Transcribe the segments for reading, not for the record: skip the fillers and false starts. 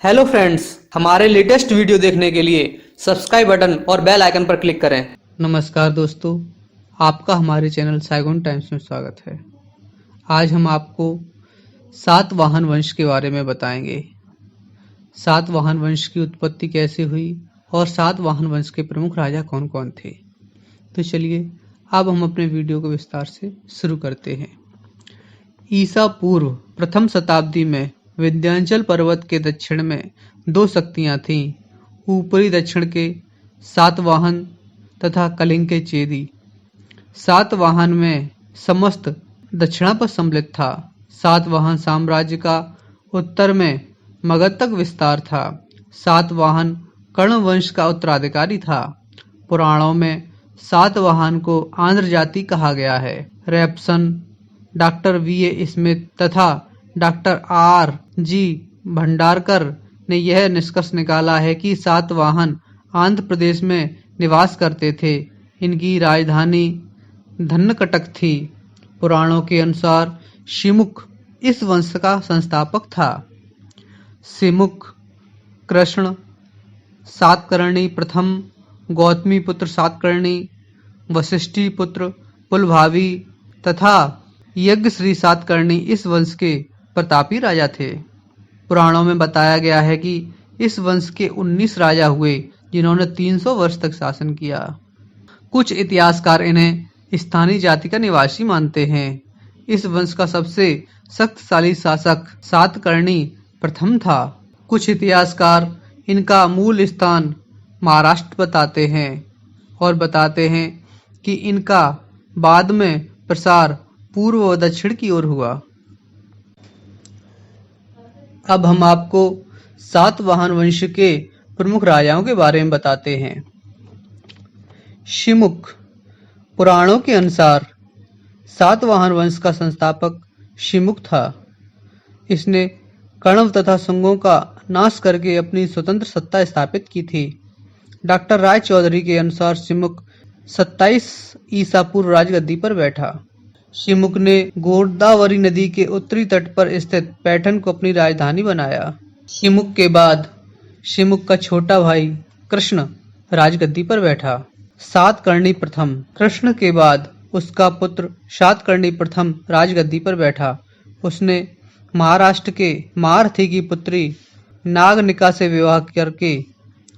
Hello friends, हमारे latest video देखने के लिए सब्सक्राइब बटन और बेल आइकन पर क्लिक करें। नमस्कार दोस्तों, आपका हमारे चैनल साइगोन टाइम्स में स्वागत है। आज हम आपको सातवाहन वंश के बारे में बताएंगे। सातवाहन वंश की उत्पत्ति कैसे हुई और सातवाहन वंश के प्रमुख राजा कौन कौन थे। तो चलिए अब हम अपने वीडियो को विस्तार से शुरू करते हैं। ईसा पूर्व प्रथम शताब्दी में विंध्याचल पर्वत के दक्षिण में दो शक्तियां थीं। ऊपरी दक्षिण के सातवाहन तथा कलिंग के चेदी। सातवाहन में समस्त दक्षिणा पर सम्मिलित था। सातवाहन साम्राज्य का उत्तर में मगध तक विस्तार था। सातवाहन कर्ण वंश का उत्तराधिकारी था। पुराणों में सातवाहन को आंध्र जाति कहा गया है। Raphson, doctor VA. स्मिथ तथा डॉक्टर आर.जी. भंडारकर ने यह निष्कर्ष निकाला है कि सातवाहन आंध्र प्रदेश में निवास करते थे। इनकी राजधानी धन्नकटक थी। पुराणों के अनुसार शिमुख इस वंश का संस्थापक था। शिमुख कृष्ण सातकर्णी प्रथम, गौतमी पुत्र सातकर्णी, वशिष्ठी पुत्र पुलभावी तथा यज्ञश्री सातकर्णी इस वंश के प्रतापी राजा थे। पुराणों में बताया गया है कि इस वंश के 19 राजा हुए जिन्होंने 300 वर्ष तक शासन किया। कुछ इतिहासकार इन्हें स्थानीय जाति का निवासी मानते हैं। इस वंश का सबसे शक्तिशाली शासक सातकर्णी प्रथम था। कुछ इतिहासकार इनका मूल स्थान महाराष्ट्र बताते हैं और बताते हैं कि इनका बाद में प्रसार पूर्व व दक्षिण की ओर हुआ। अब हम आपको सातवाहन वंश के प्रमुख राजाओं के बारे में बताते हैं। शिमुख पुराणों के अनुसार सातवाहन वंश का संस्थापक शिमुख था। इसने कण्व तथा शुंगों का नाश करके अपनी स्वतंत्र सत्ता स्थापित की थी। डॉक्टर राय चौधरी के अनुसार शिमुख 27 ईसा पूर्व राजगद्दी पर बैठा। शिमुख ने गोदावरी नदी के उत्तरी तट पर स्थित पैठण को अपनी राजधानी बनाया। शिमुख के बाद शिमुख का छोटा भाई कृष्ण राजगद्दी पर बैठा। सातकर्णी प्रथम कृष्ण के बाद उसका पुत्र सातकर्णी प्रथम राजगद्दी पर बैठा। उसने महाराष्ट्र के महारथी की पुत्री नागनिका से विवाह करके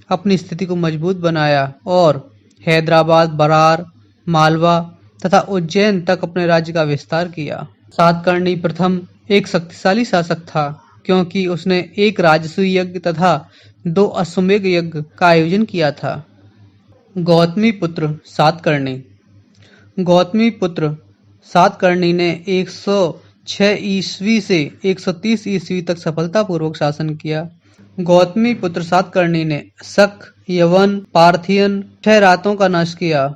अपनी स्थिति को मजबूत बनाया और हैदराबाद, बरार, मालवा तथा उज्जैन तक अपने राज्य का विस्तार किया। सातकर्णी प्रथम एक शक्तिशाली शासक था क्योंकि उसने एक राजसूय यज्ञ तथा 2 अश्वमेध यज्ञ का आयोजन किया था। गौतमी पुत्र सातकर्णी गौतमी पुत्र सातकर्णी ने 106 ईस्वी से 130 ईस्वी तक सफलतापूर्वक शासन किया। गौतमी पुत्र सातकर्णी ने शक, यवन, पार्थियन 6 रातों का नाश किया।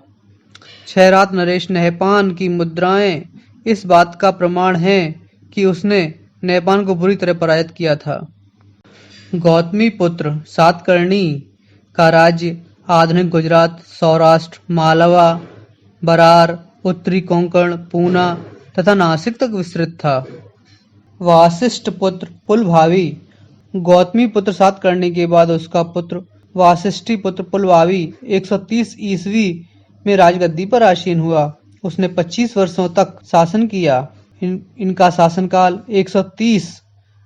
6 रात नरेश नहपान की मुद्राएं इस बात का प्रमाण है कि उसने नहपान को बुरी तरह पराजित किया था। गौतमी पुत्र सातकर्णी का राज्य आधुनिक गुजरात, सौराष्ट्र, मालवा, बरार, उत्तरी कोंकण, पूना तथा नासिक तक विस्तृत था। वासिष्ठ पुत्र पुलभावी गौतमी पुत्र सातकर्णी के बाद उसका पुत्र वासिष्ठी पुत्र पुलभावी 130 ईस्वी में राजगद्दी पर आसीन हुआ। उसने 25 वर्षों तक शासन किया। इनका शासनकाल 130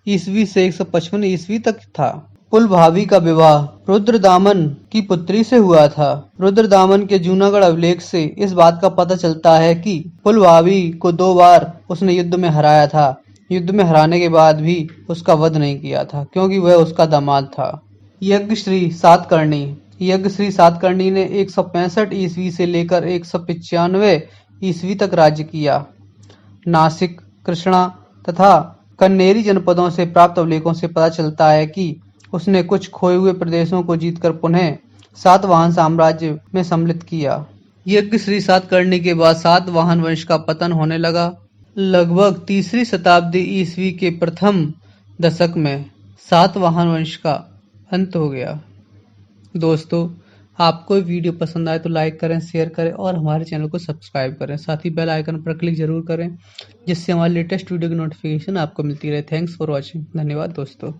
ईस्वी से 155 ईस्वी तक था। पुलभावी का विवाह रुद्रदामन की पुत्री से हुआ था। रुद्रदामन के जूनागढ़ अभिलेख से इस बात का पता चलता है कि पुलभावी को 2 बार उसने युद्ध में हराया था। युद्ध में हराने के बाद भी उसका वध नहीं किया था क्योंकि वह उसका दामाद था। यज्ञश्री सातकर्णी ने 165 ईस्वी से लेकर 195 ईस्वी तक राज्य किया। नासिक, कृष्णा तथा कन्नेरी जनपदों से प्राप्त अभिलेखों से पता चलता है कि उसने कुछ खोए हुए प्रदेशों को जीतकर पुनः सातवाहन साम्राज्य में सम्मिलित किया। यज्ञश्री सातकर्णी के बाद सातवाहन वंश का पतन होने लगा। लगभग 3री शताब्दी ईस्वी के प्रथम दशक में सातवाहन वंश का अंत हो गया। दोस्तों, आपको वीडियो पसंद आए तो लाइक करें, शेयर करें और हमारे चैनल को सब्सक्राइब करें। साथ ही बेल आइकन पर क्लिक जरूर करें जिससे हमारे लेटेस्ट वीडियो की नोटिफिकेशन आपको मिलती रहे। Thanks for watching. धन्यवाद दोस्तों।